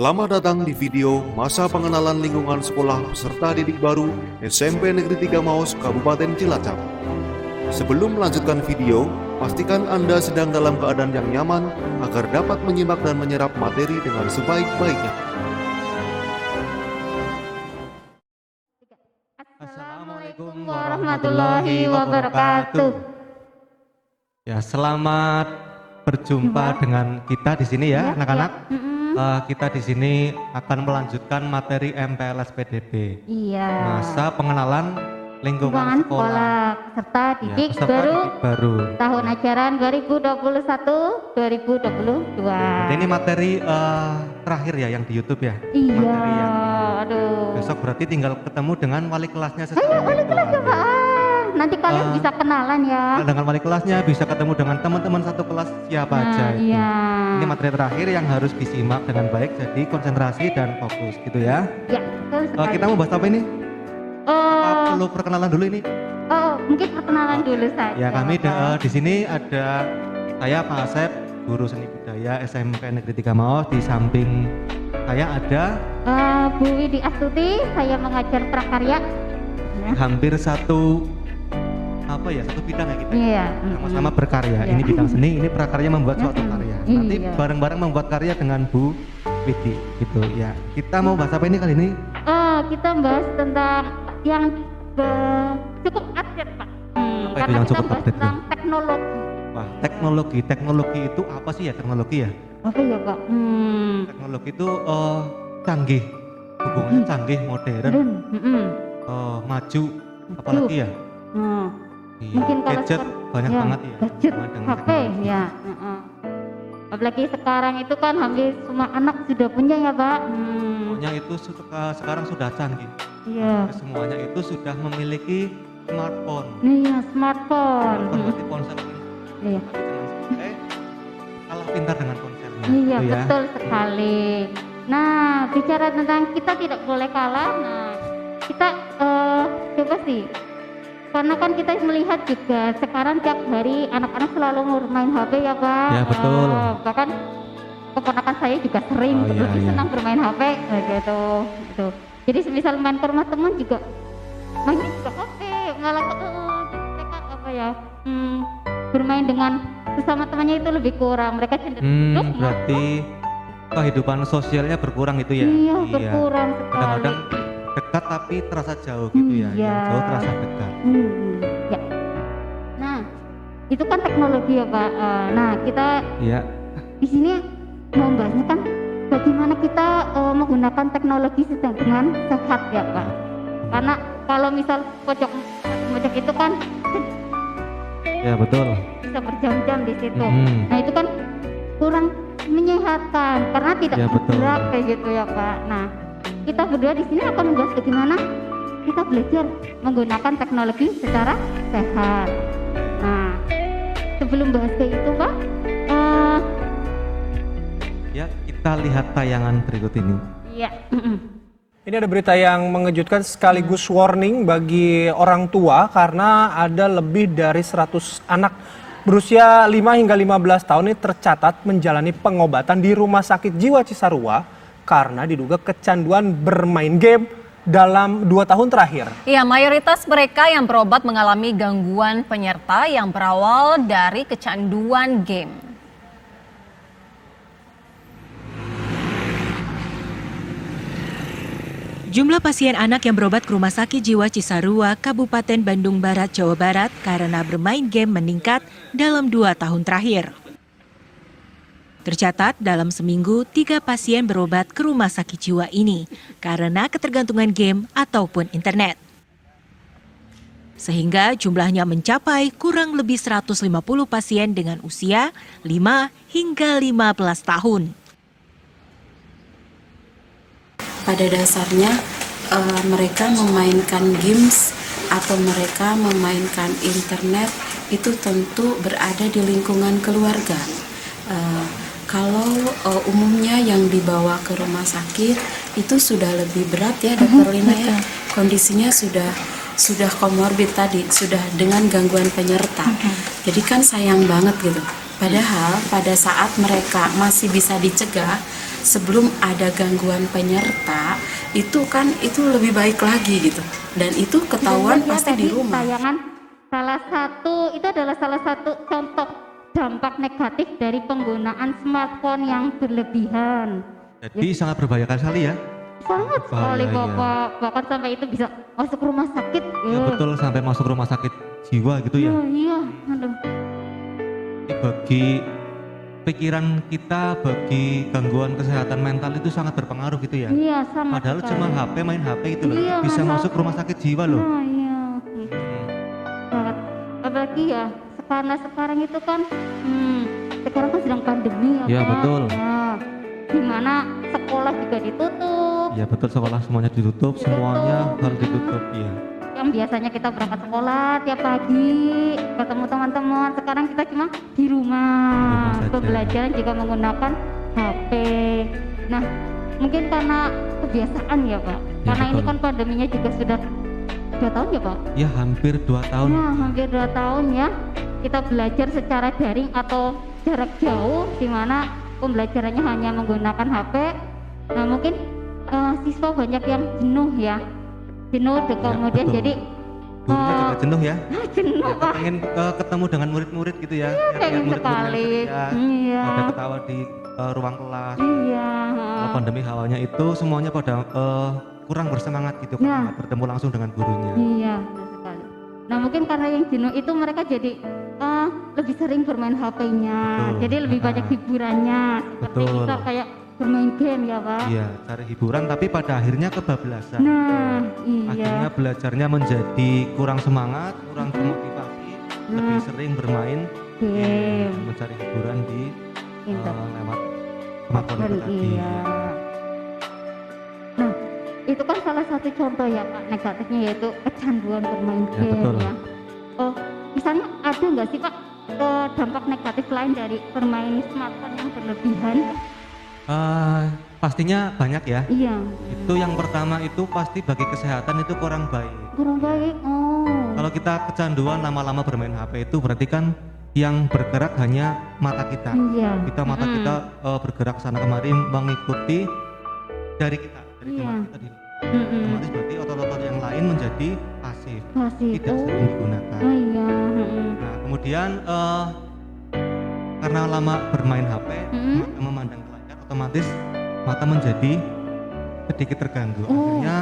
Selamat datang di video masa pengenalan lingkungan sekolah peserta didik baru SMP Negeri 3 Maus, Kabupaten Cilacap. Sebelum melanjutkan video, pastikan Anda sedang dalam keadaan yang nyaman agar dapat menyimak dan menyerap materi dengan sebaik-baiknya. Assalamualaikum warahmatullahi wabarakatuh. Ya, selamat berjumpa dengan kita di sini ya, anak-anak. Kita di sini akan melanjutkan materi MPLS PDB. Iya. Masa pengenalan lingkungan sekolah serta didik didik baru. Tahun ajaran 2021-2022. Ini materi terakhir ya yang di YouTube ya. Iya. Materi yang aduh. besok berarti tinggal ketemu dengan wali kelasnya Ayo secara wali kelas ya Pak. Nanti kalian bisa kenalan ya. Dengan wali kelasnya, bisa ketemu dengan teman-teman satu kelas siapa aja itu. Iya. Ini materi terakhir yang harus disimak dengan baik, jadi konsentrasi dan fokus gitu ya. Ya, betul sekali. Kita mau bahas apa ini? Perlu perkenalan dulu ini? Mungkin perkenalan dulu saja. Ya, kami di sini ada saya Pak Asep, guru seni budaya SMP Negeri 3 Maus. Di samping saya ada Bu Widi Astuti, saya mengajar prakarya. Ya. hampir satu bidang ya kita. Iya. Sama-sama berkarya. Iya. Ini bidang seni, ini prakarya membuat suatu karya. Nanti Iya. bareng-bareng membuat karya dengan Bu Widi gitu ya. Kita mau bahas apa ini kali ini? Kita bahas tentang yang cukup update Pak. Apa itu Karena yang kita cukup bahas update, tentang teknologi. Wah, teknologi itu apa sih ya teknologi ya? Apa ya Pak? Teknologi itu canggih, hubungannya canggih, modern, maju, apalagi ya? Iya. Mungkin kalau Gadget banyak ya, banget ya. gadget, sama dengan HP teknologi. ya. Apalagi sekarang itu kan hampir semua anak sudah punya ya Pak. Semuanya itu sekarang sudah canggih. Iya. Semuanya itu sudah memiliki smartphone. Iya, smartphone. Berarti ponsel ini. Iya. Kalah pintar dengan ponselnya. Iya, gitu ya. betul sekali. Nah, bicara tentang kita tidak boleh kalah. Nah, kita coba sih. Karena kan kita melihat juga sekarang tiap hari anak-anak selalu bermain HP ya Pak. Ya, betul. Bahkan keponakan saya juga sering lebih senang bermain HP gitu. Jadi semisal main ke rumah teman juga mainnya juga HP, malah mereka bermain dengan sesama temannya itu lebih kurang. Mereka cenderung berarti kehidupan sosialnya berkurang itu ya. Iya, berkurang sekali. Kadang-kadang dekat tapi terasa jauh gitu ya. Iya. Yang jauh terasa dekat. Ya. Nah, itu kan teknologi ya Pak. Nah, kita di sini mau bahasnya kan bagaimana kita menggunakan teknologi dengan sehat ya Pak. Karena kalau misal pojok itu kan Ya, betul. bisa berjam-jam di situ. Nah, itu kan kurang menyehatkan karena tidak bergerak kayak gitu ya Pak. Nah, kita berdua di sini akan membahas bagaimana kita belajar menggunakan teknologi secara sehat. Nah, sebelum bahas kayak itu Pak, ya kita lihat tayangan berikut ini. Iya. Ini ada berita yang mengejutkan sekaligus warning bagi orang tua karena ada lebih dari 100 anak berusia 5 hingga 15 tahun ini tercatat menjalani pengobatan di Rumah Sakit Jiwa Cisarua karena diduga kecanduan bermain game dalam 2 tahun terakhir. Ya, mayoritas mereka yang berobat mengalami gangguan penyerta yang berawal dari kecanduan game. Jumlah pasien anak yang berobat ke Rumah Sakit Jiwa Cisarua, Kabupaten Bandung Barat, Jawa Barat karena bermain game meningkat dalam 2 tahun terakhir. Tercatat dalam seminggu 3 pasien berobat ke Rumah Sakit Jiwa ini karena ketergantungan game ataupun internet. Sehingga jumlahnya mencapai kurang lebih 150 pasien dengan usia 5 hingga 15 tahun. Pada dasarnya mereka memainkan games atau mereka memainkan internet itu tentu berada di lingkungan keluarga. Kalau umumnya yang dibawa ke rumah sakit itu sudah lebih berat ya Dokter Lina ya, kondisinya sudah komorbid tadi, sudah dengan gangguan penyerta. Jadi kan sayang banget gitu. Padahal pada saat mereka masih bisa dicegah, sebelum ada gangguan penyerta itu kan itu lebih baik lagi gitu, dan itu ketahuan Dan pasti di rumah. Tayangan itu adalah salah satu contoh dampak negatif dari penggunaan smartphone yang berlebihan. Jadi sangat berbahaya sekali ya. Sangat sekali Bahaya, ya. Bapak, bahkan sampai itu bisa masuk rumah sakit. Ya betul, sampai masuk rumah sakit jiwa gitu ya. Iya, aduh. Jadi bagi pikiran kita, bagi gangguan kesehatan mental itu sangat berpengaruh gitu ya. Iya, sangat. Padahal sekali. cuma HP, main HP itu loh, Iya, bisa main masuk HP. rumah sakit jiwa loh. Nah, iya. Sangat. Apalagi ya, karena sekarang itu kan, sekarang kan sedang pandemi ya, Iya, Pak. betul. Nah, dimana sekolah juga ditutup. Ya betul, sekolah semuanya ditutup, semuanya harus ditutup ya. Yang biasanya kita berangkat sekolah tiap pagi, ketemu teman-teman, sekarang kita cuma di rumah. saja. Pembelajaran juga menggunakan HP. Nah, mungkin karena kebiasaan ya Pak. Ya, Karena ini betul. kan pandeminya juga sudah 2 tahun ya Pak. Ya hampir 2 tahun. Nah, hampir 2 tahun ya. Kita belajar secara daring atau jarak jauh, di mana pembelajarannya hanya menggunakan HP. Nah, mungkin siswa banyak yang jenuh ya. Jenuh, kemudian betul. jadi Gurunya juga jenuh ya. jenuh Ya, Pak. pengen ketemu dengan murid-murid gitu ya. Lihat pengen murid-murid yang sekali. ceria, Iya. ada ketawa di ruang kelas. Iya. Kalau pandemi hawanya itu semuanya pada kurang bersemangat gitu Nah. karena bertemu langsung dengan gurunya. Iya, betul sekali. Nah, mungkin karena yang jenuh itu mereka jadi lebih sering bermain HP-nya. Betul. Jadi lebih banyak hiburannya. Seperti Betul. kita kayak bermain game ya, Pak. Iya, cari hiburan tapi pada akhirnya kebablasan. Nah, Akhirnya iya. belajarnya menjadi kurang semangat, kurang termotivasi, lebih sering bermain Game. mencari hiburan di Internet. lewat smartphone itu tadi. Iya. Nah, itu kan salah satu contoh ya Pak negatifnya, yaitu kecanduan bermain Ya, game betul. ya. Oh, misalnya ada nggak sih Pak dampak negatif lain dari bermain smartphone yang berlebihan? Pastinya banyak ya. Iya. Itu yang pertama itu pasti bagi kesehatan itu kurang baik. Kurang baik. Oh. Kalau kita kecanduan lama-lama bermain HP itu berarti kan yang bergerak hanya mata kita. Iya. Kita mata kita bergerak sana kemari mengikuti jari kita, dari Iya. jari kita otomatis berarti otot-otot yang lain menjadi pasif, Masih. tidak sering digunakan. Oh iya. Nah kemudian karena lama bermain HP, mata memandang ke layar, otomatis mata menjadi sedikit terganggu. Akhirnya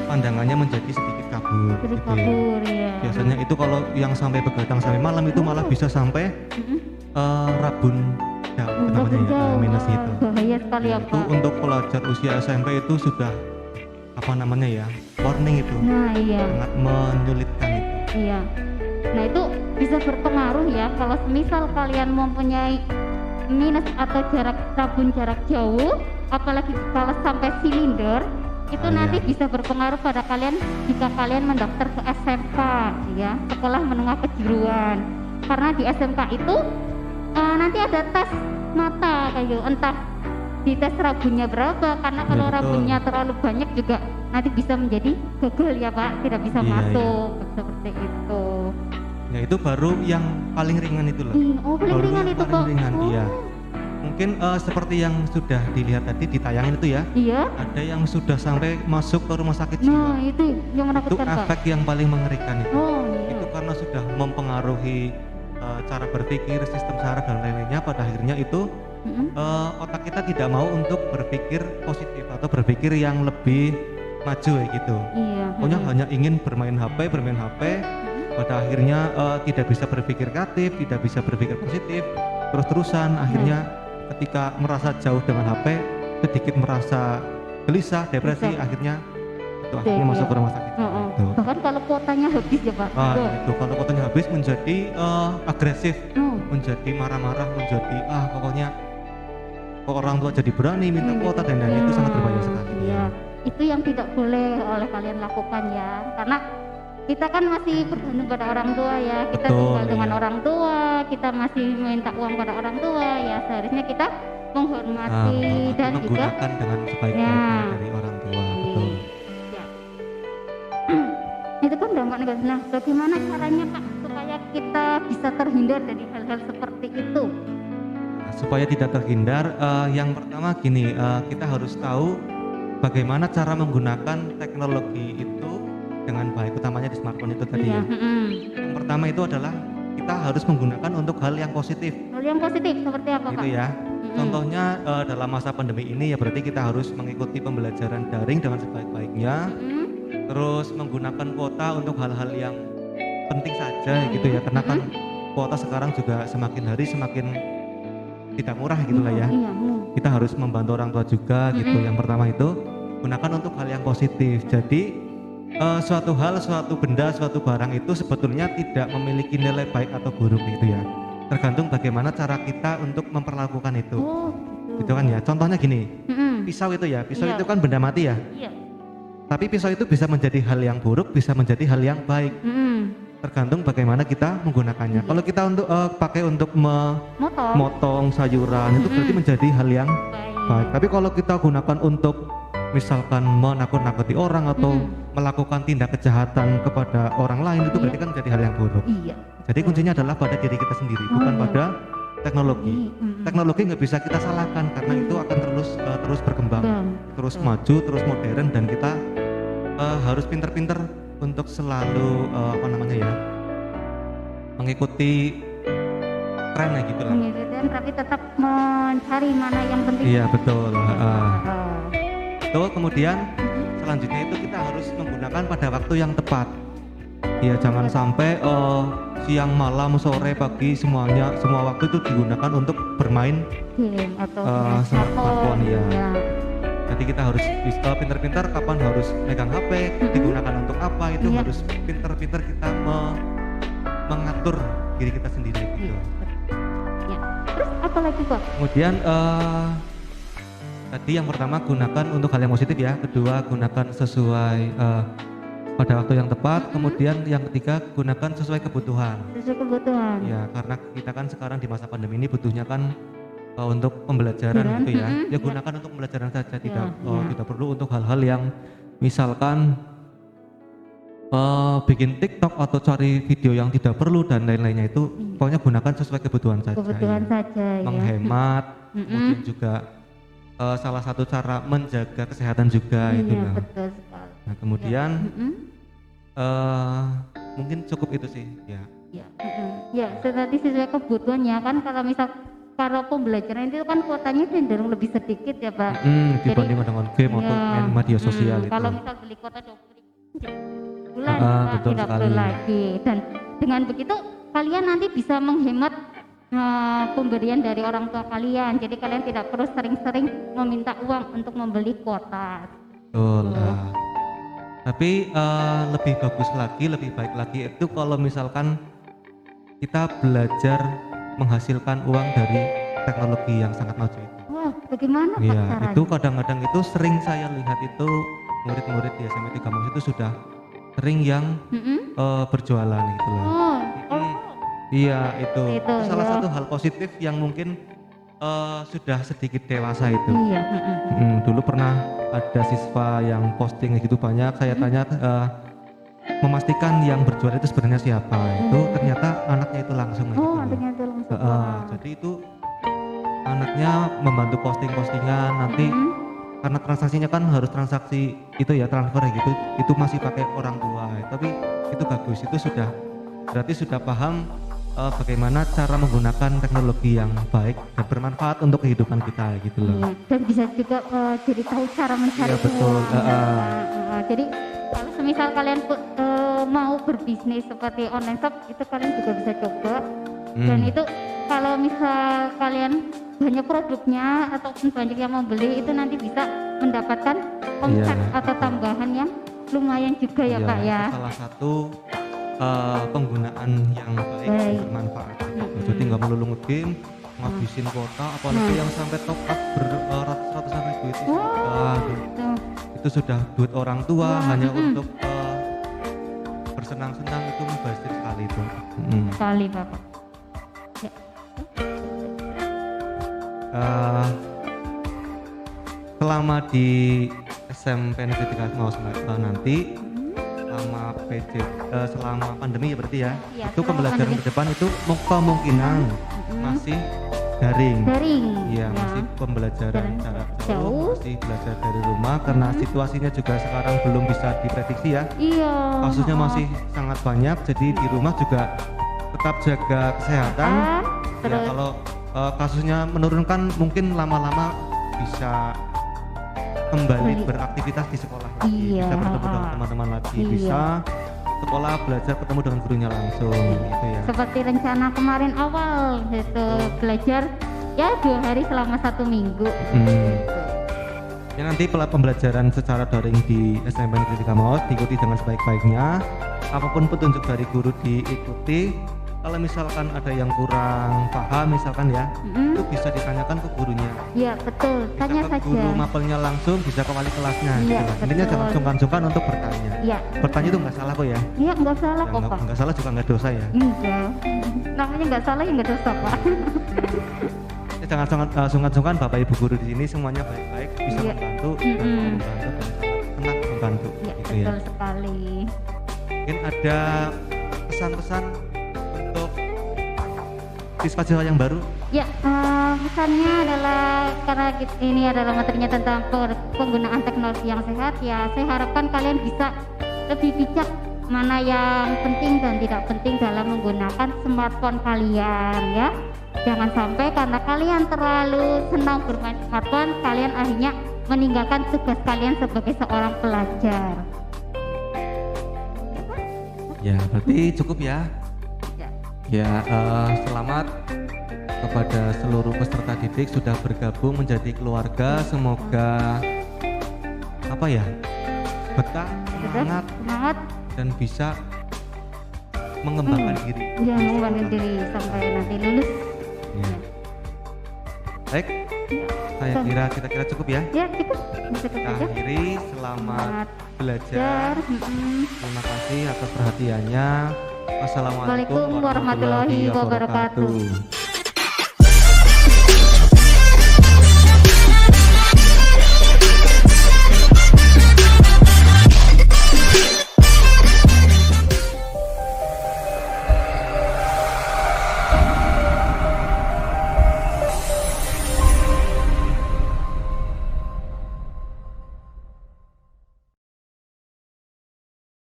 pandangannya menjadi sedikit kabur. Jadi gitu ya. kabur ya. Biasanya itu kalau yang sampai begadang sampai malam itu malah bisa sampai rabun jauh namanya ya, minus itu. Bahaya sekali ya Itu Pak. untuk pelajar usia SMP itu sudah apa namanya ya, warning itu, Nah iya. sangat menyulitkan itu. Iya. Nah itu bisa berpengaruh ya kalau misal kalian mempunyai minus atau rabun jarak jauh, apalagi kalau sampai silinder, itu nanti Iya. bisa berpengaruh pada kalian jika kalian mendaftar ke SMK ya, sekolah menengah kejuruan. Karena di SMK itu nanti ada tes mata kayak gitu, entah dites rabunnya berapa, karena kalau betul. rabunnya terlalu banyak juga nanti bisa menjadi gagal ya Pak, tidak bisa Iya, masuk seperti itu. Ya itu baru yang paling ringan itu loh. Oh paling Baru ringan yang itu paling Pak. ringan, Oh, iya. Mungkin seperti yang sudah dilihat tadi ditayangin itu ya, Iya. ada yang sudah sampai masuk ke rumah sakit Nah jiwa. itu yang Itu menakutkan Pak. efek yang paling mengerikan itu. Oh iya. Itu karena sudah mempengaruhi cara berpikir, sistem saraf dan lain-lainnya. Pada akhirnya itu otak kita tidak mau untuk berpikir positif atau berpikir yang lebih maju ya gitu. Iya. Pokoknya hanya ingin bermain HP. Pada akhirnya tidak bisa berpikir kreatif, tidak bisa berpikir positif, terus-terusan. Akhirnya ketika merasa jauh dengan HP, sedikit merasa gelisah, depresi, akhirnya itu akhirnya masuk ke rumah sakit. Gitu. Bahkan kalau kuotanya habis ya Pak. Tuh. Itu kalau kotanya habis menjadi agresif, Oh, menjadi marah-marah, menjadi pokoknya kok orang tua jadi berani minta kuota dan lain-lain. Itu sangat berbahaya sekali. Iya. Itu yang tidak boleh oleh kalian lakukan ya, karena kita kan masih bergantung pada orang tua ya, kita Betul, tinggal dengan iya. orang tua, kita masih minta uang pada orang tua ya, seharusnya kita menghormati dan juga menggunakan dengan sebaik-baiknya Ya. dari orang tua. Betul. ya. Itu kan dampak negatif. Nah, bagaimana caranya Pak supaya kita bisa terhindar dari hal-hal seperti itu? Nah, supaya tidak terhindar, yang pertama gini, kita harus tahu bagaimana cara menggunakan teknologi itu dengan baik, utamanya di smartphone itu tadi ya. Yang pertama itu adalah kita harus menggunakan untuk hal yang positif. Hal yang positif seperti apa, Gitu Pak? ya. Contohnya dalam masa pandemi ini ya berarti kita harus mengikuti pembelajaran daring dengan sebaik-baiknya. Terus menggunakan kuota untuk hal-hal yang penting saja gitu ya, karena kan kuota sekarang juga semakin hari semakin tidak murah gitu lah ya. Kita harus membantu orang tua juga gitu. Yang pertama itu gunakan untuk hal yang positif. Jadi suatu hal, suatu benda, suatu barang itu sebetulnya tidak memiliki nilai baik atau buruk gitu ya. Tergantung bagaimana cara kita untuk memperlakukan itu. Gitu kan ya. Contohnya gini, pisau itu ya, pisau itu kan benda mati ya. Tapi pisau itu bisa menjadi hal yang buruk, bisa menjadi hal yang baik. Tergantung bagaimana kita menggunakannya. Kalau kita untuk pakai untuk memotong sayuran itu berarti menjadi hal yang baik. Tapi kalau kita gunakan untuk misalkan menakut-nakuti orang atau melakukan tindak kejahatan kepada orang lain itu berarti kan menjadi hal yang buruk. Jadi kuncinya adalah pada diri kita sendiri, bukan pada teknologi. Teknologi nggak bisa kita salahkan karena itu akan terus berkembang, terus maju, terus modern, dan kita harus pinter-pinter untuk selalu mengikuti trennya gitu lah. Mengikuti, tapi tetap mencari mana yang penting. Iya betul. Betul. Kemudian selanjutnya itu kita harus menggunakan pada waktu yang tepat. Ya jangan sampai siang, malam, sore, pagi semua waktu itu digunakan untuk bermain game atau smartphone ya. Jadi kita harus pintar-pintar kapan harus megang HP, digunakan untuk apa, itu harus pintar-pintar kita mengatur diri kita sendiri gitu. Terus apa lagi, Pak? Kemudian tadi yang pertama gunakan untuk hal yang positif ya, kedua gunakan sesuai pada waktu yang tepat, kemudian yang ketiga gunakan sesuai kebutuhan. Sesuai kebutuhan. Ya, karena kita kan sekarang di masa pandemi ini butuhnya kan untuk pembelajaran gitu ya. Ya gunakan untuk pembelajaran saja, tidak perlu untuk hal-hal yang misalkan bikin TikTok atau cari video yang tidak perlu dan lain-lainnya itu. Pokoknya gunakan sesuai kebutuhan saja. Menghemat, kemudian juga salah satu cara menjaga kesehatan juga itu lah. Betul sekali. Nah kemudian mungkin cukup itu sih ya. Ya tadi sesuai kebutuhannya kan, kalau pembelajaran itu kan kuotanya cenderung lebih sedikit ya Pak. Dibanding dengan game atau main media sosial itu. Kalau misal beli kuota 20 bulan tidak perlu lagi, dan dengan begitu kalian nanti bisa menghemat pemberian dari orang tua kalian, jadi kalian tidak perlu sering-sering meminta uang untuk membeli kuota. Betul. Tapi lebih bagus lagi, lebih baik lagi itu kalau misalkan kita belajar menghasilkan uang dari teknologi yang sangat maju itu. Wah, bagaimana Pak Iya, caranya? itu kadang-kadang itu sering saya lihat itu murid-murid di SMP 3 Maus itu sudah sering yang berjualan gitu loh. Iya, itu salah satu hal positif yang mungkin sudah sedikit dewasa itu. Dulu pernah ada siswa yang posting gitu banyak, saya tanya memastikan yang berjual itu sebenarnya siapa, itu ternyata anaknya itu langsung gitu. Anaknya itu langsung. Jadi itu anaknya membantu posting-postingan nanti karena transaksinya kan harus transaksi itu ya, transfer gitu, itu masih pakai orang tua. Tapi itu bagus, itu berarti sudah paham bagaimana cara menggunakan teknologi yang baik dan bermanfaat untuk kehidupan kita gitu loh. Dan bisa juga jadi tahu cara mencari betul. Jadi kalau semisal kalian mau berbisnis seperti online shop, itu kalian juga bisa coba. Dan itu kalau misal kalian banyak produknya ataupun banyak yang mau beli, itu nanti bisa mendapatkan omset atau tambahan yang lumayan juga ya Pak ya. Salah satu penggunaan yang baik dan bermanfaat. Jadi nggak melulu ngegame, ngabisin kuota, apalagi yang sampai top up beratus-ratusan ribu itu. Itu sudah duit orang tua hanya untuk bersenang-senang, itu mubazir sekali itu. Sekali Bapak. Selama di SMP Negeri 3 Maus nanti selama pandemi ya berarti ya, itu pembelajaran ke depan itu kemungkinan masih daring. Daring. Iya, ya. masih pembelajaran Dan jarak jauh. jauh, masih belajar dari rumah karena situasinya juga sekarang belum bisa diprediksi ya. Iya. Kasusnya masih sangat banyak, jadi di rumah juga tetap jaga kesehatan. Ya, Terus kalau kasusnya menurunkan mungkin lama-lama bisa kembali beraktivitas di sekolah lagi, Iya, bisa bertemu dengan teman-teman lagi, iya. bisa sekolah belajar ketemu dengan gurunya langsung gitu ya. seperti rencana kemarin awal gitu belajar ya 2 hari selama 1 minggu. Ya nanti pembelajaran secara daring di SMP Negeri 3 Maos diikuti dengan sebaik-baiknya. Apapun petunjuk dari guru diikuti. Kalau misalkan ada yang kurang paham misalkan ya, itu bisa ditanyakan ke gurunya. Iya betul, Bisa tanya ke saja. guru mapelnya langsung, bisa ke wali kelasnya. Iya, Gitu. Intinya betul. jangan sungkan-sungkan untuk bertanya. Iya. Bertanya itu nggak salah kok ya. Iya nggak salah Ya, kok Pak. nggak salah juga nggak dosa ya. Enggak. Namanya nggak salah ya nggak dosa Pak. Ya, jangan sungkan-sungkan Bapak Ibu guru di sini semuanya baik-baik, bisa Iya. membantu, dan mau membantu dan sangat senang membantu. Iya Gitu betul ya. sekali. Mungkin ada pesan-pesan untuk siswa-siswa yang baru. Ya, pesannya adalah karena ini adalah materinya tentang penggunaan teknologi yang sehat ya, saya harapkan kalian bisa lebih bijak mana yang penting dan tidak penting dalam menggunakan smartphone kalian ya. Jangan sampai karena kalian terlalu senang bermain smartphone, kalian akhirnya meninggalkan tugas kalian sebagai seorang pelajar. Ya, berarti cukup ya. Ya, selamat kepada seluruh peserta didik sudah bergabung menjadi keluarga. Semoga apa ya, betah, Semangat dan bisa mengembangkan diri. ya mengembangkan diri sampai nanti lulus. Ya. Baik, saya kira kita cukup ya. Ya cukup bisa Kita saja. akhiri, selamat belajar. Belajar. Terima kasih atas perhatiannya. Wassalamualaikum Waalaikumsalam warahmatullahi wabarakatuh.